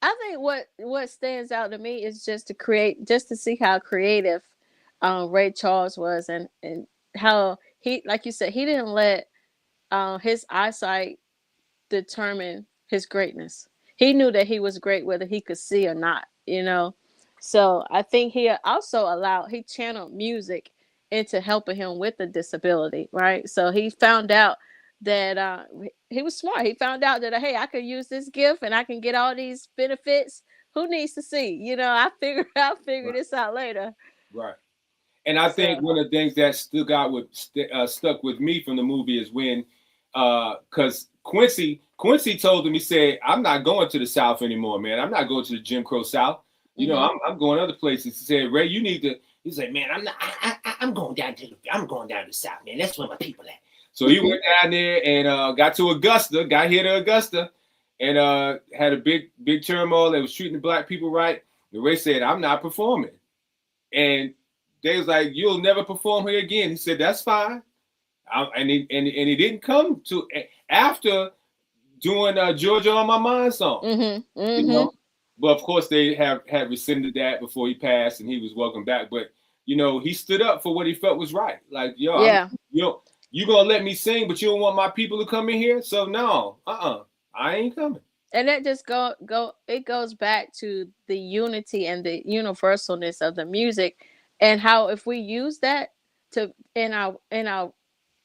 E: I think what stands out to me is just to see how creative Ray Charles was, and how he, like you said, he didn't let his eyesight determine his greatness. He knew that he was great whether he could see or not, So I think he also he channeled music into helping him with the disability, right? So he found out that he was smart. He found out that, hey, I could use this gift and I can get all these benefits. Who needs to see? I'll figure this out later.
D: Right. And I think one of the things that stuck with me from the movie is when, because Quincy told him, he said, I'm not going to the South anymore, man. I'm not going to the Jim Crow South. I'm going other places. He said, Ray, you need to. He said, man, I'm going down to the South, man. That's where my people at. So he went down there and got here to Augusta, and had a big turmoil. They was treating the black people right. And Ray said, "I'm not performing," and they was like, "You'll never perform here again." He said, "That's fine," and he didn't come to after doing Georgia on My Mind song.
E: Mm-hmm. Mm-hmm.
D: You know? But of course, they had rescinded that before he passed, and he was welcomed back. But you know, he stood up for what he felt was right. Like, yo,
E: yeah,
D: you gonna let me sing, but you don't want my people to come in here? So no, I ain't coming.
E: And that just it goes back to the unity and the universalness of the music, and how if we use that in our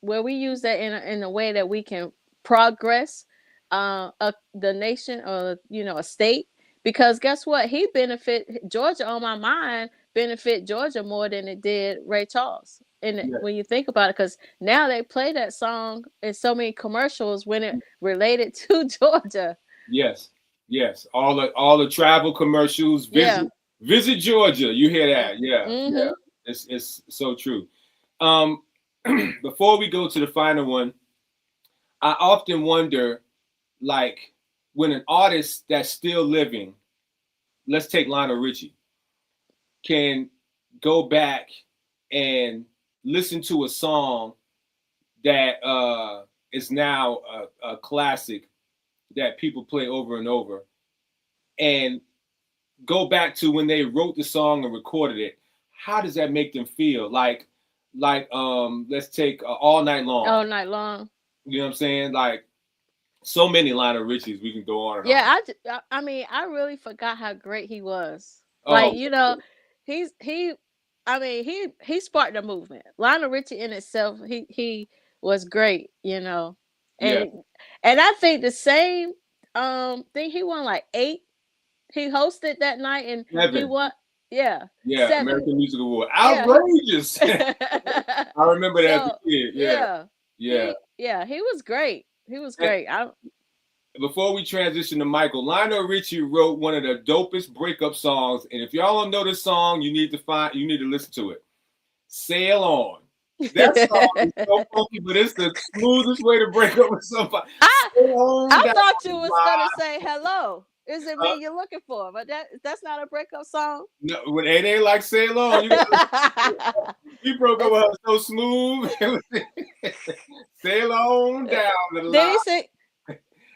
E: where we use that in a way that we can progress the nation, or a state. Because guess what? He benefit Georgia on My Mind benefit Georgia more than it did Ray Charles. And when you think about it, because now they play that song in so many commercials when it related to Georgia.
D: Yes. All the travel commercials. Visit Georgia. You hear that? Yeah.
E: Mm-hmm.
D: Yeah. It's so true. Before we go to the final one, I often wonder, like, when an artist that's still living, let's take Lionel Richie, can go back and listen to a song that is now a classic that people play over and over, and go back to when they wrote the song and recorded it. How does that make them feel? Like let's take All Night Long.
E: All Night Long.
D: You know what I'm saying? Like, so many Lionel Richies, we can go on and
E: on. I mean, I really forgot how great he was. Like, he sparked a movement. Lionel Richie in itself, he was great, And I think the same thing, he won like 8. He hosted that night, and
D: 7.
E: he won. Yeah.
D: 7. American Music Award. Outrageous. I remember that as a kid.
E: Yeah. He was great. He was great.
D: Before we transition to Michael, Lionel Richie wrote one of the dopest breakup songs, and if y'all don't know this song, you need to listen to it. Sail On. That song is so funky, but it's the smoothest way to break up with somebody.
E: I thought you was gonna say hello. Is it me you're looking for? But that's not a breakup song.
D: No, it ain't like Sail On. You broke up with her so smooth. Sail on down the line.
E: Did he sing?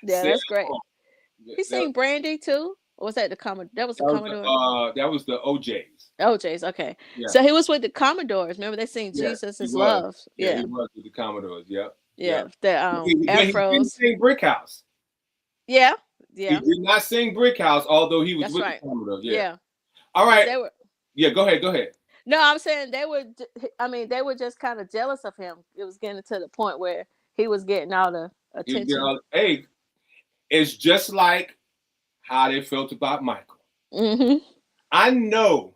E: Yeah, that's great. He sang Brandy too. Or was that the Commodore? That was the Commodore.
D: That was the OJs.
E: OJs, okay.
D: Yeah.
E: So he was with the Commodores. Remember they sing Jesus is Love.
D: Yeah, he was with the Commodores. Yep.
E: Yeah. The Afros.
D: He didn't sing Brick House.
E: Yeah.
D: He did not sing Brick House, although he was with the Commodores. Yeah. All right. Go ahead. No,
E: I'm saying they were just kind of jealous of him. It was getting to the point where he was getting all the attention.
D: Hey, it's just like how they felt about Michael.
E: Mm-hmm.
D: I know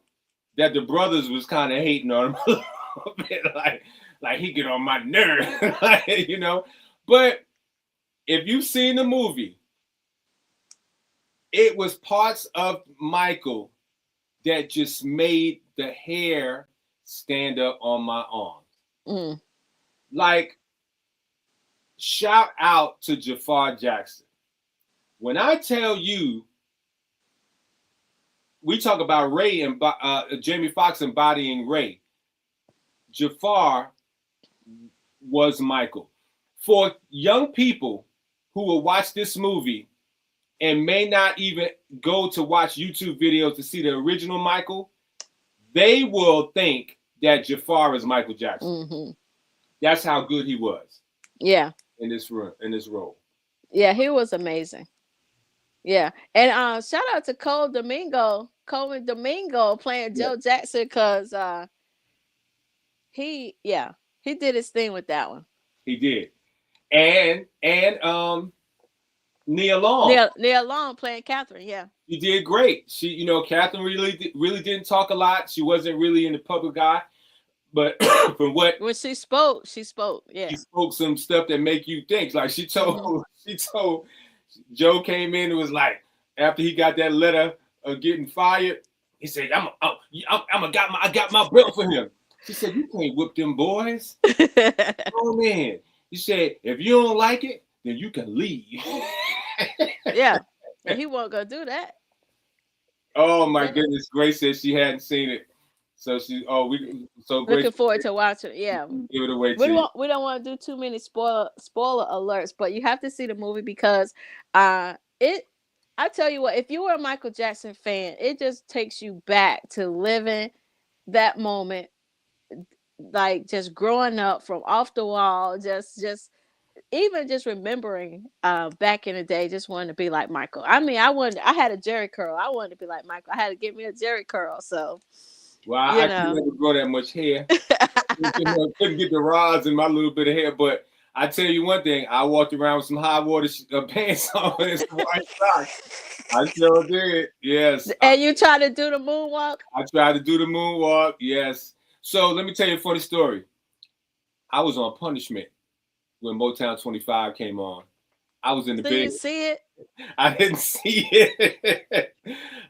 D: that the brothers was kind of hating on him a little bit, like he get on my nerve, But if you've seen the movie, it was parts of Michael that just made the hair stand up on my arms.
E: Mm.
D: Like, shout out to Jafar Jackson. When I tell you, we talk about Ray and Jamie Foxx embodying Ray. Jafar was Michael. For young people who will watch this movie and may not even go to watch YouTube videos to see the original Michael, they will think that Jafar is Michael Jackson.
E: Mm-hmm.
D: That's how good he was.
E: Yeah.
D: In this role.
E: Yeah, he was amazing. Yeah. And shout out to Coman Domingo playing Joe Jackson, because he did his thing with that one.
D: He did. And Nia Long.
E: Nia Long playing Catherine, yeah.
D: She did great. She, Catherine really didn't talk a lot. She wasn't really in the public eye. But from when
E: she spoke, yeah.
D: She spoke some stuff that make you think. Like she told Joe came in and was like, after he got that letter of getting fired, he said, I got my belt for him. She said, you can't whip them boys. Oh man. He said, if you don't like it, then you can leave.
E: Yeah, and he won't go do that.
D: Oh my goodness, Grace said she hadn't seen it, so
E: looking forward to watching. Yeah,
D: give it away
E: we don't want to do too many spoiler alerts, but you have to see the movie because it. I tell you what, if you were a Michael Jackson fan, it just takes you back to living that moment, like just growing up from off the wall, just even just remembering back in the day, just wanting to be like Michael. I mean, I had a Jerry curl. I wanted to be like Michael. I had to get me a Jerry curl. So,
D: well, I couldn't never grow that much hair. Couldn't get the rods in my little bit of hair. But I tell you one thing, I walked around with some high water pants on and some white socks. I sure did. Yes.
E: And you tried to do the moonwalk?
D: I tried to do the moonwalk. Yes. So let me tell you a funny story. I was on punishment when Motown 25 came on. I was in the bed.
E: Did you see it?
D: I didn't see it.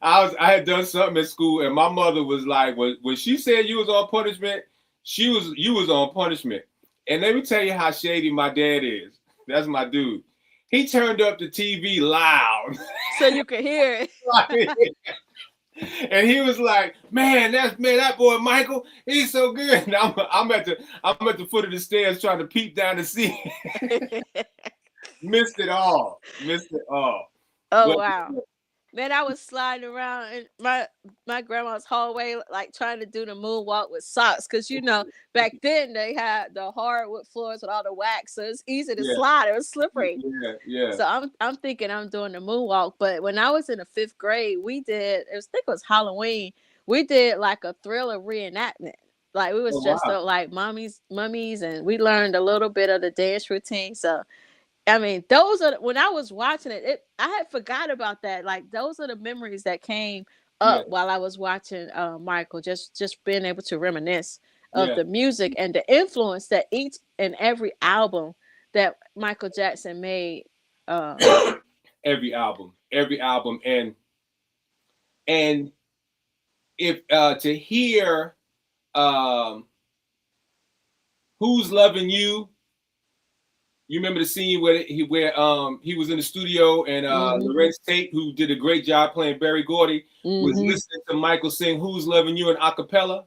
D: I had done something at school, and my mother was like, when she said you was on punishment, you was on punishment. And let me tell you how shady my dad is. That's my dude. He turned up the TV loud.
E: So you could hear it.
D: And he was like, that boy Michael, he's so good. And I'm at the foot of the stairs trying to peep down to see. Missed it all.
E: Oh, wow. Man, I was sliding around in my grandma's hallway, like trying to do the moonwalk with socks. Because, back then they had the hardwood floors with all the wax. So it's easy to slide. It was slippery.
D: Yeah.
E: So I'm thinking I'm doing the moonwalk. But when I was in the 5th grade, I think it was Halloween. We did like a Thriller reenactment. Like we was dressed up like mummies, and we learned a little bit of the dance routine. So I mean, those are when I was watching it, I had forgot about that. Like those are the memories that came up while I was watching Michael, just being able to reminisce of the music and the influence that each and every album that Michael Jackson made.
D: Every album, and if to hear Who's Loving You. You remember the scene where he was in the studio and Lorenz Tate, who did a great job playing Berry Gordy, was listening to Michael sing "Who's Loving You" in a cappella.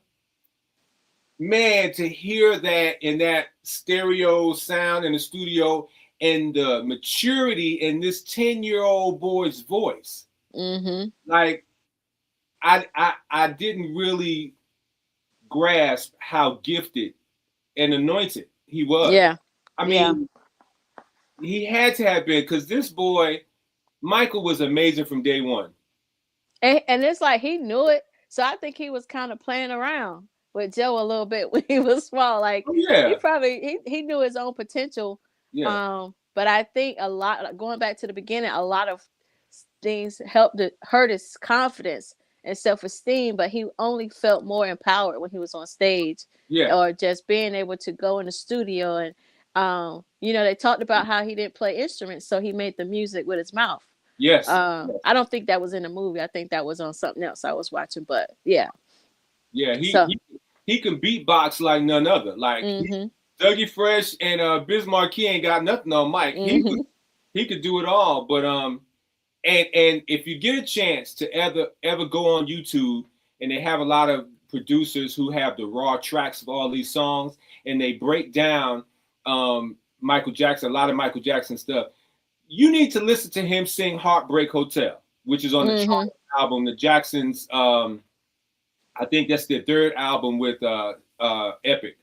D: Man, to hear that in that stereo sound in the studio and the maturity in this 10-year-old boy's voice, like I didn't really grasp how gifted and anointed he was.
E: Yeah,
D: I mean. He had to have been, because this boy, Michael, was amazing from day one.
E: And it's like he knew it. So I think he was kind of playing around with Joe a little bit when he was small. Like he probably he knew his own potential. Yeah. But I think a lot, going back to the beginning, a lot of things hurt his confidence and self-esteem, but he only felt more empowered when he was on stage. Yeah. Or just being able to go in the studio and they talked about how he didn't play instruments, so he made the music with his mouth.
D: Yes.
E: I don't think that was in the movie. I think that was on something else I was watching, but yeah.
D: Yeah, he can beatbox like none other. Like Dougie Fresh and Biz Markie ain't got nothing on Mike. He could do it all. But and if you get a chance to ever go on YouTube, and they have a lot of producers who have the raw tracks of all these songs, and they break down Michael Jackson, a lot of Michael Jackson stuff. You need to listen to him sing Heartbreak Hotel, which is on the Charlie album. The Jacksons, I think that's their 3rd album with Epic.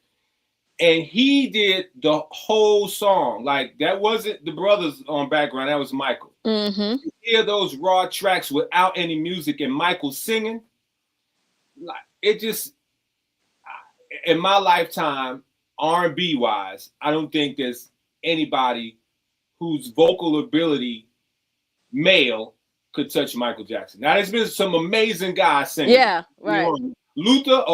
D: And he did the whole song. Like, that wasn't the brothers on background, that was Michael. You hear those raw tracks without any music and Michael singing. Like, it just, in my lifetime, R&B wise, I don't think there's anybody whose vocal ability, male, could touch Michael Jackson. Now, there's been some amazing guys singing.
E: Yeah, right.
D: Luther,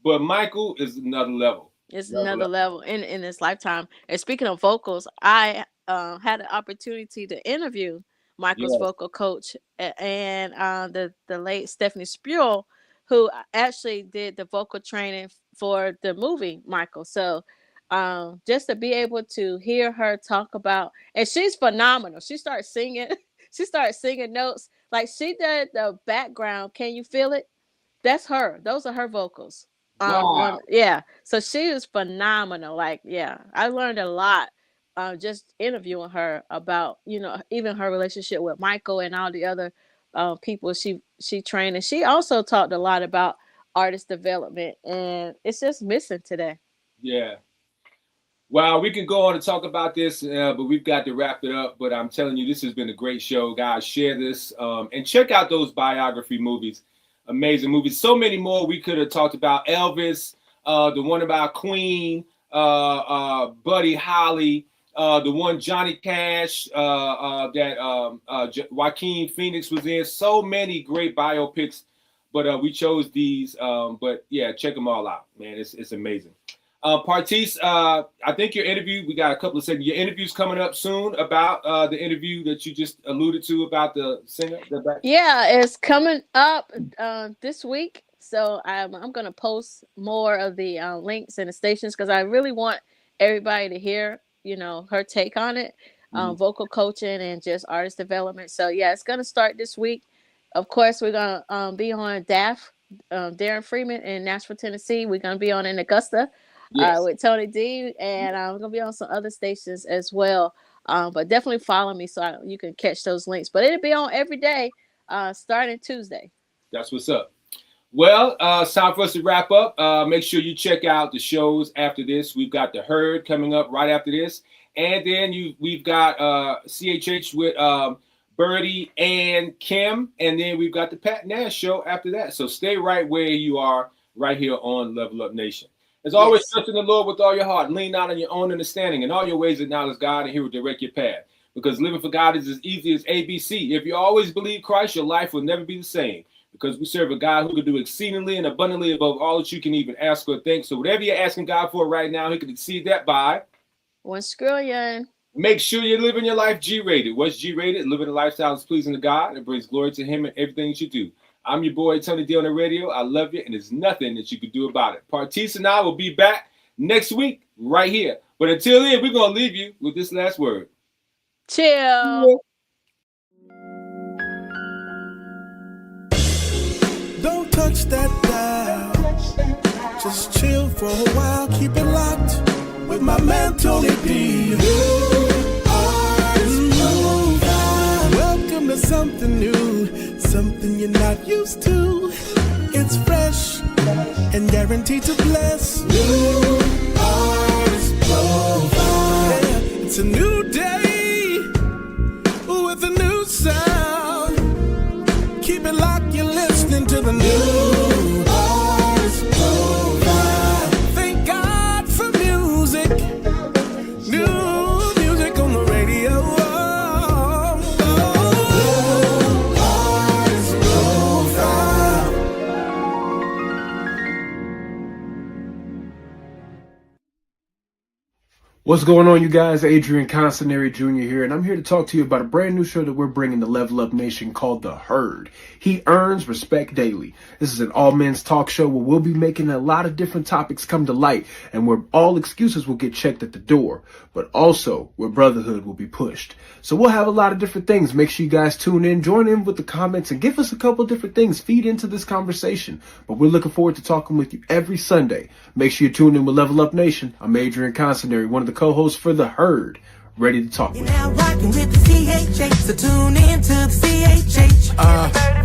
D: but Michael is another level.
E: It's another level in his lifetime. And speaking of vocals, I had an opportunity to interview Michael's vocal coach and the late Stephanie Spruill, who actually did the vocal training for the movie Michael. So just to be able to hear her talk about, and she's phenomenal. She starts singing. She starts singing notes. Like she did the background. Can you feel it? That's her. Those are her vocals.
D: Wow.
E: Yeah. So she was phenomenal. Like, yeah, I learned a lot just interviewing her about, even her relationship with Michael and all the other people she trained. And she also talked a lot about artist development, and it's just missing today.
D: Yeah. Well, we can go on and talk about this, but we've got to wrap it up. But I'm telling you, this has been a great show, guys. Share this and check out those biography movies. Amazing movies. So many more we could have talked about. Elvis, the one about Queen, Buddy Holly, the one Johnny Cash that Joaquin Phoenix was in. So many great biopics, but we chose these. But yeah, check them all out, man. It's amazing. Partice, I think your interview, we got a couple of seconds. Your interview's coming up soon about the interview that you just alluded to about the singer.
E: Yeah, it's coming up this week. So I'm going to post more of the links and the stations because I really want everybody to hear, her take on it, vocal coaching and just artist development. So yeah, it's going to start this week. Of course, we're going to be on DAF, Darren Freeman in Nashville, Tennessee. We're going to be on in Augusta. Yes. With Tony D, and I'm gonna be on some other stations as well. But definitely follow me so you can catch those links. But it'll be on every day, starting Tuesday.
D: That's what's up. Well, it's time for us to wrap up. Make sure you check out the shows after this. We've got The Herd coming up right after this, and then we've got CHH with Birdie and Kim, and then we've got the Pat Nash show after that. So stay right where you are, right here on Level Up Nation. As always, trust in the Lord with all your heart. Lean not on your own understanding. In all your ways acknowledge God, and He will direct your path. Because living for God is as easy as ABC. If you always believe Christ, your life will never be the same. Because we serve a God who can do exceedingly and abundantly above all that you can even ask or think. So whatever you're asking God for right now, He can exceed that by
E: 1 trillion.
D: Make sure you're living your life G-rated. What's G-rated? Living a lifestyle that's pleasing to God and brings glory to Him in everything that you do. I'm your boy, Tony D on the radio. I love you, and there's nothing that you can do about it. Partice and I will be back next week right here. But until then, we're going to leave you with this last word.
E: Chill.
A: Don't touch that dial. Just chill for a while. Keep it locked with my man, Tony D. Welcome to something new, something you're not used to. It's fresh and guaranteed to bless. New artist profile. Yeah, it's a new day with a new sound. Keep it locked, you're listening to the new artist profile. Thank God for music. New music on the radio.
H: What's going on, you guys? Adrian Constanary Jr. here, and I'm here to talk to you about a brand new show that we're bringing to Level Up Nation called The Herd. He earns respect daily. This is an all-men's talk show where we'll be making a lot of different topics come to light, and where all excuses will get checked at the door, but also where brotherhood will be pushed. So we'll have a lot of different things. Make sure you guys tune in, join in with the comments, and give us a couple different things. Feed into this conversation. But we're looking forward to talking with you every Sunday. Make sure you tune in with Level Up Nation. I'm Adrian Constanary, one of the co-hosts for The Herd, ready to talk with you.
I: Now rocking with the CHH, so tune in to the CHH.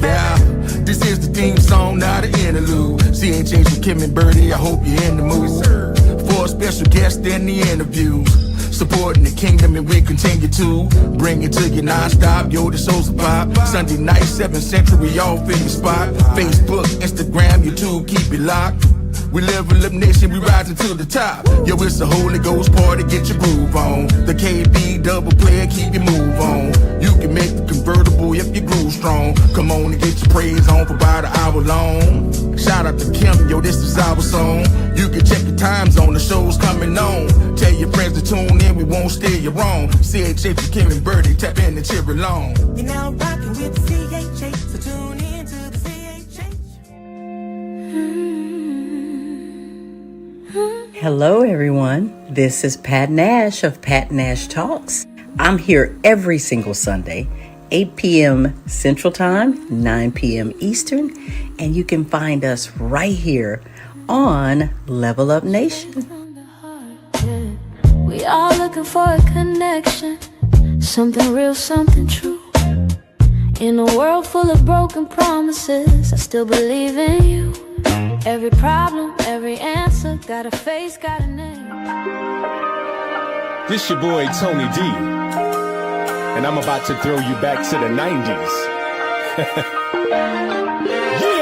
J: Yeah, this is the theme song, not an interlude. CHH with Kim and Birdie, I hope you're in the mood. For a special guest in the interview, supporting the kingdom, and we continue to bring it to you non-stop. Yo, the show's a pop. Sunday night, 7 Central, we all in the spot. Facebook, Instagram, YouTube, keep it locked. We Level Up Nation, we rising to the top. Yo, it's a Holy Ghost party, get your groove on. The KB double player, keep your move on. You can make the convertible if you groove strong. Come on and get your praise on for about an hour long. Shout out to Kim, yo, this is our song. You can check the time zone, the show's coming on. Tell your friends to tune in, we won't steer you wrong. CHH with Kim and Birdie, tap in and cheer along.
I: You're now rocking with the CHH, so tune in to the CHH.
K: Hello, everyone. This is Pat Nash of Pat Nash Talks. I'm here every single Sunday, 8 p.m. Central Time, 9 p.m. Eastern, and you can find us right here on Level Up Nation.
L: We all looking for a connection, something real, something true. In a world full of broken promises, I still believe in you. Every problem, every answer, got a face, got a name.
M: This your boy Tony D, and I'm about to throw you back to the 90s. Yeah!